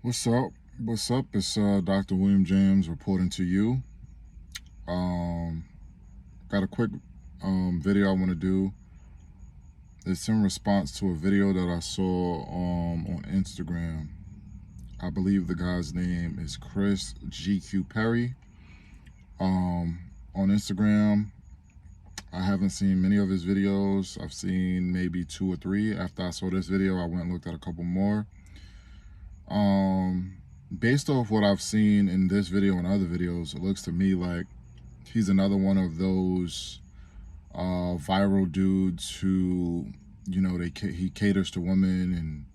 What's up? What's up? It's Dr. William James reporting to you. Um, got a quick video I want to do. It's in response to a video that I saw on Instagram. I believe the guy's name is Chris GQ Perry. On Instagram, I haven't seen many of his videos. I've seen maybe 2 or 3. After I saw this video, I went and looked at a couple more. Based off what I've seen in this video and other videos, it looks to me like he's another one of those viral dudes who, you know, he caters to women and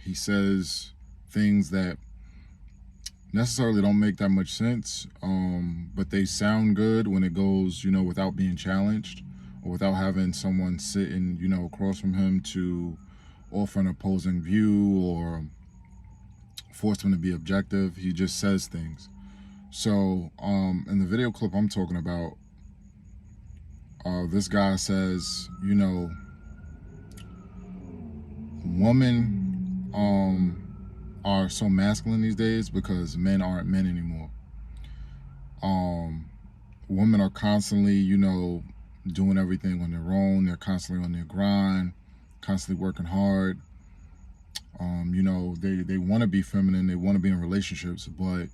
he says things that necessarily don't make that much sense, but they sound good when it goes, you know, without being challenged or without having someone sitting, you know, across from him to offer an opposing view or force him to be objective. He just says things. So in the video clip I'm talking about, this guy says, you know, women are so masculine these days because men aren't men anymore. Women are constantly, you know, doing everything on their own. They're constantly on their grind, constantly working hard. You know, they want to be feminine, they want to be in relationships, but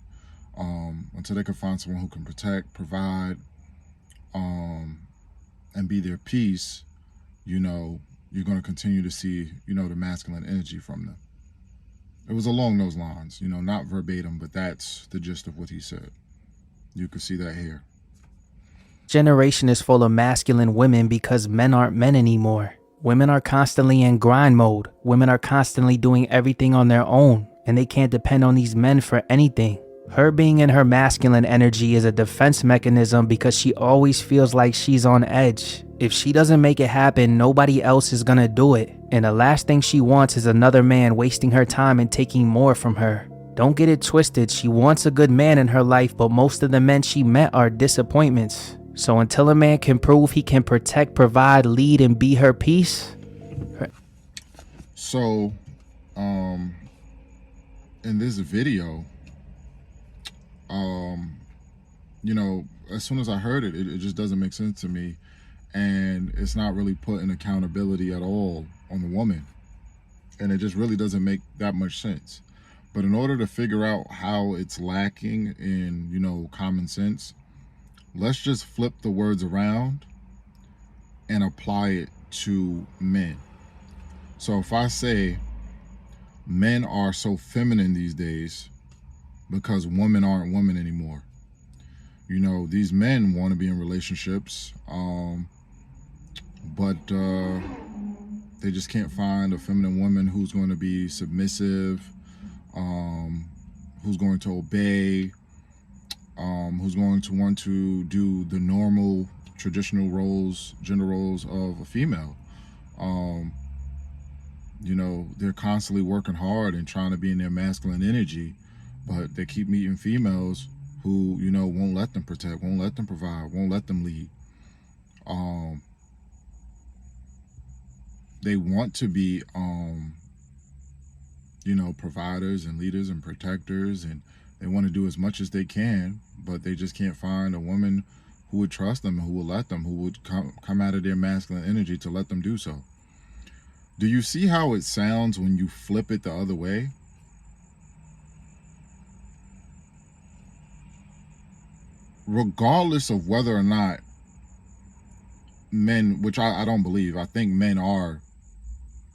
until they can find someone who can protect, provide, and be their peace, you know, you're going to continue to see, you know, the masculine energy from them. It was along those lines, you know, not verbatim, but that's the gist of what he said. You can see that here. Generation is full of masculine women because men aren't men anymore. Women are constantly in grind mode. Women are constantly doing everything on their own, and they can't depend on these men for anything. Her being in her masculine energy is a defense mechanism because she always feels like she's on edge. If she doesn't make it happen, nobody else is gonna do it. And the last thing she wants is another man wasting her time and taking more from her. Don't get it twisted, she wants a good man in her life, but most of the men she met are disappointments. So until a man can prove he can protect, provide, lead, and be her peace. So, in this video, you know, as soon as I heard it, it just doesn't make sense to me. And it's not really putting accountability at all on the woman. And it just really doesn't make that much sense. But in order to figure out how it's lacking in, you know, common sense, let's just flip the words around and apply it to men. So if I say men are so feminine these days because women aren't women anymore, you know, these men want to be in relationships, but they just can't find a feminine woman who's going to be submissive, who's going to obey, who's going to want to do the normal traditional roles, gender roles of a female. You know, they're constantly working hard and trying to be in their masculine energy, but they keep meeting females who, you know, won't let them protect, won't let them provide, won't let them lead. They want to be, you know, providers and leaders and protectors, and they want to do as much as they can, but they just can't find a woman who would trust them, who will let them, who would come out of their masculine energy to let them do so. Do you see how it sounds when you flip it the other way? Regardless of whether or not men, which I don't believe, I think men are,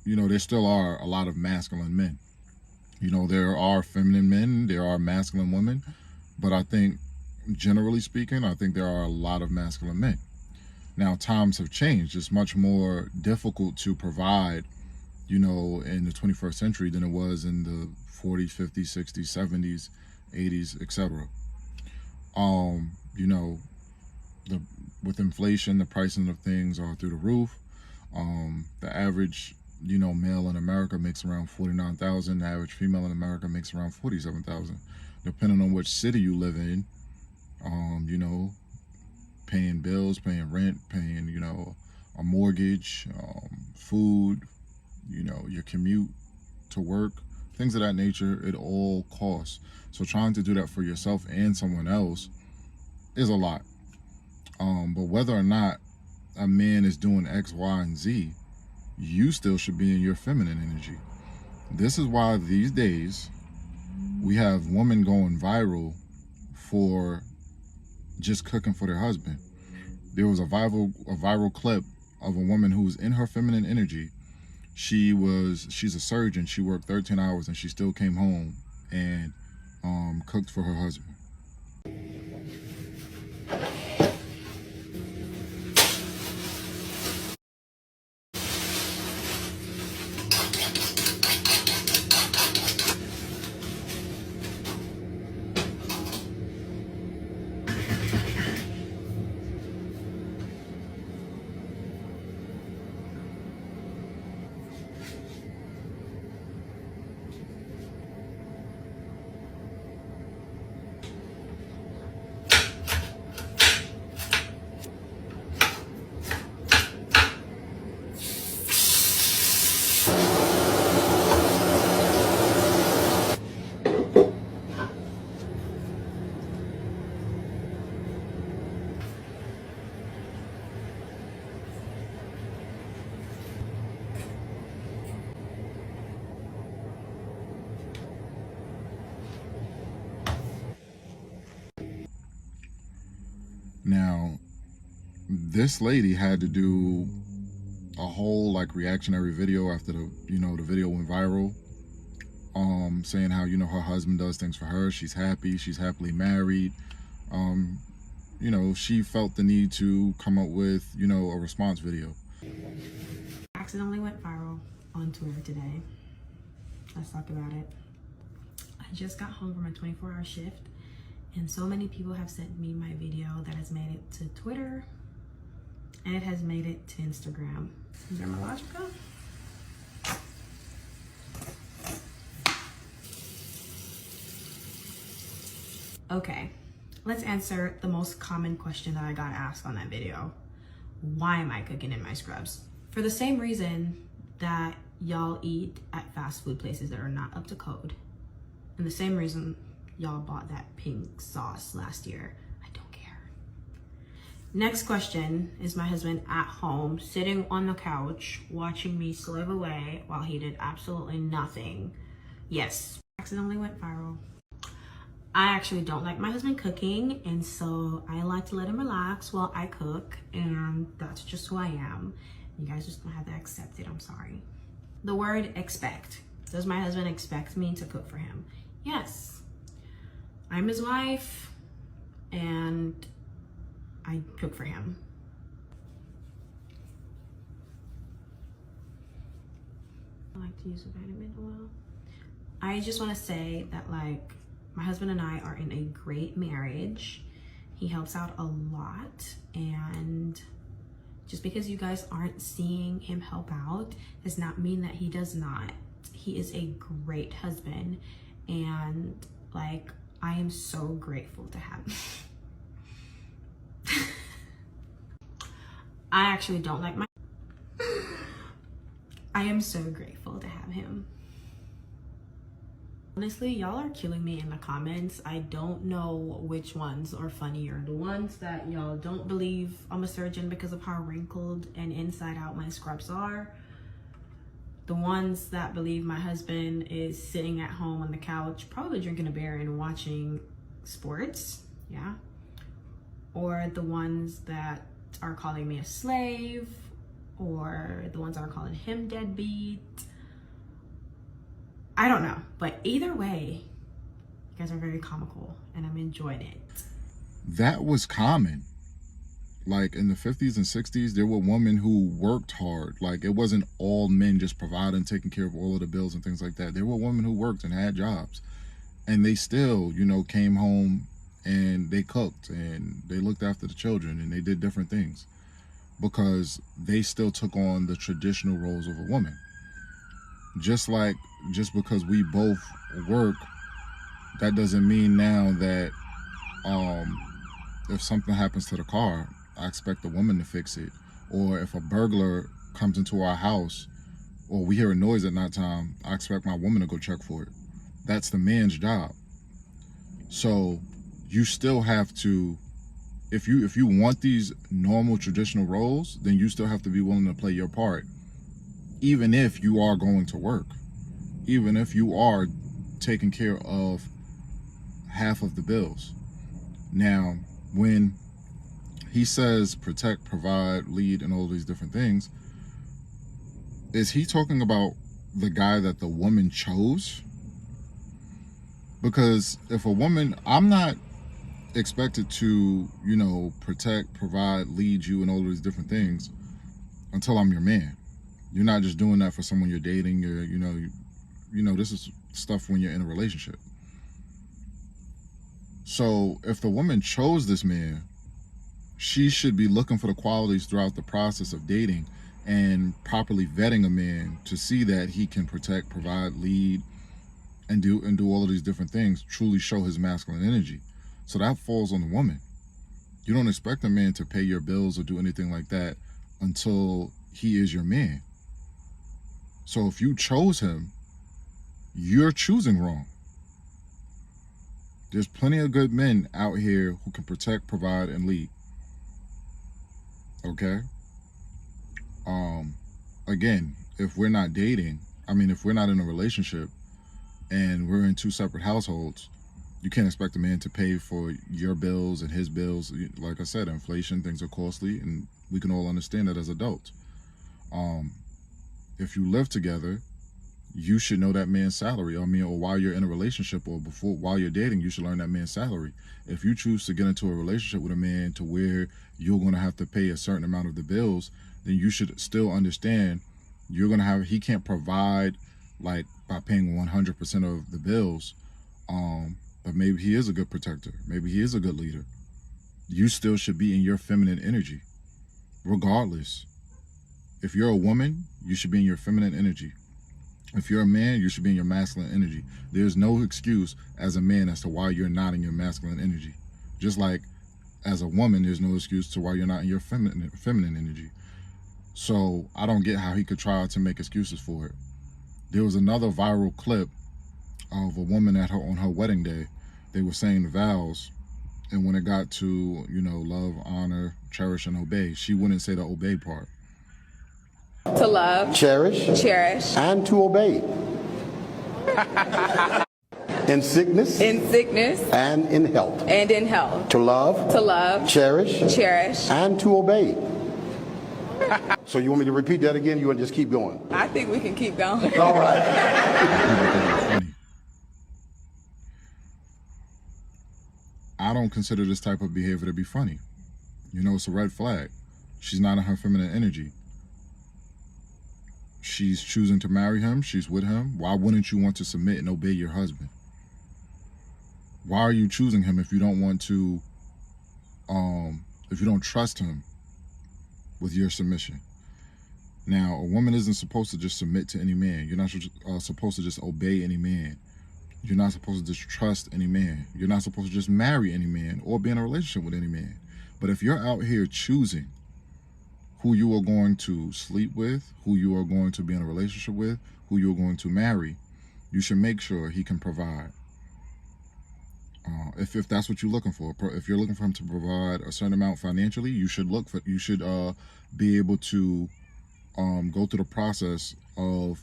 you know, there still are a lot of masculine men. You know, there are feminine men, there are masculine women, but I think, generally speaking, I think there are a lot of masculine men. Now, times have changed. It's much more difficult to provide, you know, in the 21st century than it was in the 40s, 50s, 60s, 70s, 80s, etc. You know, with inflation, the pricing of things are through the roof. The average, you know, male in America makes around $49,000. The average female in America makes around $47,000. Depending on which city you live in, you know, paying bills, paying rent, paying, you know, a mortgage, food, you know, your commute to work, things of that nature. It all costs. So trying to do that for yourself and someone else is a lot. But whether or not a man is doing X, Y, and Z, you still should be in your feminine energy. This is why these days we have women going viral for just cooking for their husband. There was a viral clip of a woman who's in her feminine energy. She's a surgeon. She worked 13 hours and she still came home and cooked for her husband. Now, this lady had to do a whole like reactionary video after the video went viral, saying how her husband does things for her. She's happy. She's happily married. She felt the need to come up with a response video. Accidentally went viral on Twitter today. Let's talk about it. I just got home from a 24-hour shift, and so many people have sent me my video that has made it to Twitter and it has made it to Instagram. Dermalogica. Okay, let's answer the most common question that I got asked on that video. Why am I cooking in my scrubs? For the same reason that y'all eat at fast food places that are not up to code. And the same reason y'all bought that pink sauce last year. I don't care. Next question is my husband at home, sitting on the couch, watching me slave away while he did absolutely nothing. Yes, accidentally went viral. I actually don't like my husband cooking, and so I like to let him relax while I cook, and that's just who I am. You guys just gonna have to accept it, I'm sorry. The word expect. Does my husband expect me to cook for him? Yes. I'm his wife, and I cook for him. I like to use a vitamin oil. I just wanna say that my husband and I are in a great marriage. He helps out a lot, and just because you guys aren't seeing him help out does not mean that he does not. He is a great husband, and I am so grateful to have him. I actually don't like my I am so grateful to have him. Honestly, y'all are killing me in the comments. I don't know which ones are funnier. The ones that y'all don't believe I'm a surgeon because of how wrinkled and inside out my scrubs are. The ones that believe my husband is sitting at home on the couch, probably drinking a beer and watching sports, yeah. Or the ones that are calling me a slave, or the ones that are calling him deadbeat. I don't know, but either way, you guys are very comical and I'm enjoying it. That was common. Like in the 50s and 60s, there were women who worked hard. Like it wasn't all men just providing, taking care of all of the bills and things like that. There were women who worked and had jobs, and they still, came home and they cooked and they looked after the children and they did different things because they still took on the traditional roles of a woman. Just because we both work, that doesn't mean now that if something happens to the car, I expect the woman to fix it. Or if a burglar comes into our house, or we hear a noise at nighttime, I expect my woman to go check for it. That's the man's job. So you still have to, if you want these normal traditional roles, then you still have to be willing to play your part, even if you are going to work, even if you are taking care of half of the bills. Now, when he says protect, provide, lead, and all these different things, is he talking about the guy that the woman chose? Because if a woman, I'm not expected to, protect, provide, lead you, and all of these different things until I'm your man. You're not just doing that for someone you're dating, or this is stuff when you're in a relationship. So if the woman chose this man, she should be looking for the qualities throughout the process of dating and properly vetting a man to see that he can protect, provide, lead, and do all of these different things, truly show his masculine energy. So that falls on the woman. You don't expect a man to pay your bills or do anything like that until he is your man. So if you chose him, you're choosing wrong. There's plenty of good men out here who can protect, provide, and lead. Okay? Again, if we're not dating, if we're not in a relationship and we're in two separate households, you can't expect a man to pay for your bills and his bills. Like I said, inflation, things are costly, and we can all understand that as adults. If you live together, you should know that man's salary. Or while you're in a relationship or while you're dating, you should learn that man's salary. If you choose to get into a relationship with a man to where you're going to have to pay a certain amount of the bills, then you should still understand he can't provide like by paying 100% of the bills. But maybe he is a good protector. Maybe he is a good leader. You still should be in your feminine energy, regardless. If you're a woman, you should be in your feminine energy. If you're a man, you should be in your masculine energy. There's no excuse as a man as to why you're not in your masculine energy. Just like as a woman, there's no excuse to why you're not in your feminine energy. So I don't get how he could try to make excuses for it. There was another viral clip of a woman on her wedding day. They were saying the vows, and when it got to, love, honor, cherish, and obey, she wouldn't say the obey part. To love, cherish, and to obey. In sickness, and in health. To love, cherish, and to obey. So you want me to repeat that again? You want to just keep going? I think we can keep going. All right. I don't consider this type of behavior to be funny. It's a red flag. She's not in her feminine energy. She's choosing to marry him. She's with him. Why wouldn't you want to submit and obey your husband? Why are you choosing him if you don't want to, if you don't trust him with your submission? Now, a woman isn't supposed to just submit to any man. You're not supposed to just obey any man. You're not supposed to just trust any man. You're not supposed to just marry any man or be in a relationship with any man. But if you're out here choosing who you are going to sleep with, who you are going to be in a relationship with, who you're going to marry, you should make sure he can provide. If that's what you're looking for, if you're looking for him to provide a certain amount financially, you should be able to go through the process of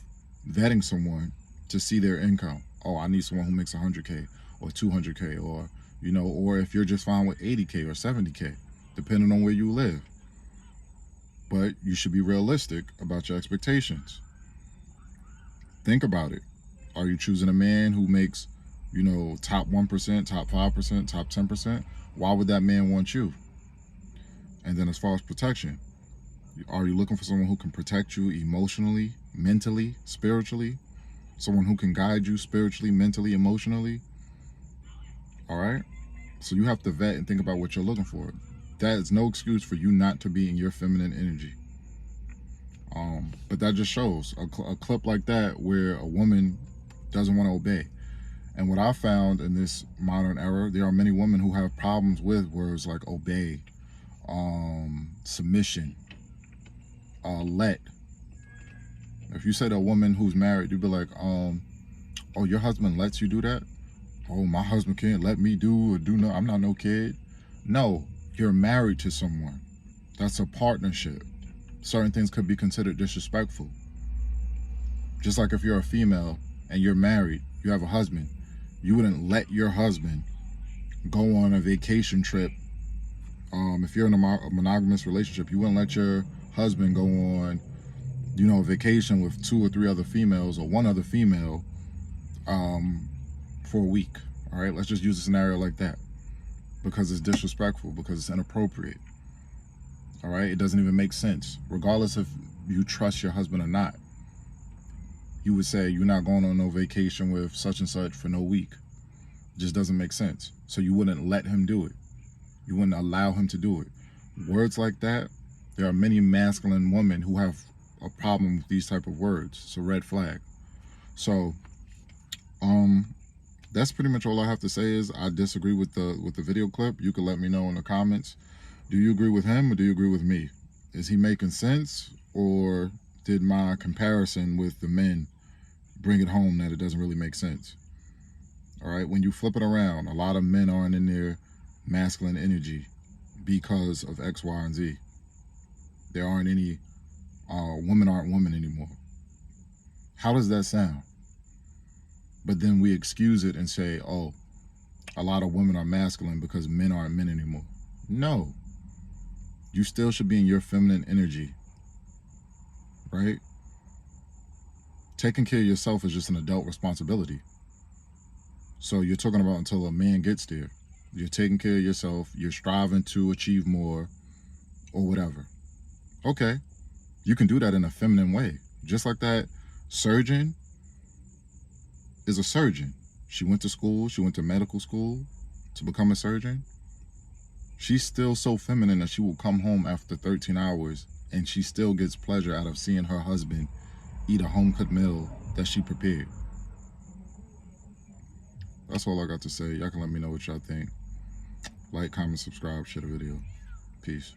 vetting someone to see their income. Oh, I need someone who makes 100K or 200K, or or if you're just fine with 80K or 70K, depending on where you live. But you should be realistic about your expectations. Think about it. Are you choosing a man who makes, top 1%, top 5%, top 10%? Why would that man want you? And then as far as protection, are you looking for someone who can protect you emotionally, mentally, spiritually? Someone who can guide you spiritually, mentally, emotionally? All right? So you have to vet and think about what you're looking for. That is no excuse for you not to be in your feminine energy. But that just shows a clip like that where a woman doesn't want to obey. And what I found in this modern era, there are many women who have problems with words like obey, submission, let. If you say to a woman who's married, you'd be like, oh, your husband lets you do that? Oh, my husband can't let me do no, I'm not no kid. No, you're married to someone. That's a partnership. Certain things could be considered disrespectful. Just like if you're a female and you're married, you have a husband, you wouldn't let your husband go on a vacation trip. If you're in a monogamous relationship, you wouldn't let your husband go on, you know, a vacation with 2 or 3 other females or 1 other female for a week. All right, let's just use a scenario like that, because it's disrespectful, because it's inappropriate. All right, it doesn't even make sense. Regardless if you trust your husband or not, you would say you're not going on no vacation with such and such for no week. It just doesn't make sense. So you wouldn't let him do it. You wouldn't allow him to do it. Words like that, there are many masculine women who have a problem with these type of words. It's a red flag. So that's pretty much all I have to say. Is I disagree with the video clip. You can let me know in the comments. Do you agree with him or do you agree with me? Is he making sense, or did my comparison with the men bring it home that it doesn't really make sense? All right, when you flip it around, a lot of men aren't in their masculine energy because of X, Y, and Z. There aren't any women aren't women anymore. How does that sound? But then we excuse it and say, oh, a lot of women are masculine because men aren't men anymore. No. You still should be in your feminine energy, right? Taking care of yourself is just an adult responsibility. So you're talking about until a man gets there. You're taking care of yourself. You're striving to achieve more or whatever. Okay. You can do that in a feminine way. Just like that surgeon is a surgeon. She went to school. She went to medical school to become a surgeon. She's still so feminine that she will come home after 13 hours and she still gets pleasure out of seeing her husband eat a home-cooked meal that she prepared. That's all I got to say. Y'all can let me know what y'all think. Like, comment, subscribe, share the video. Peace.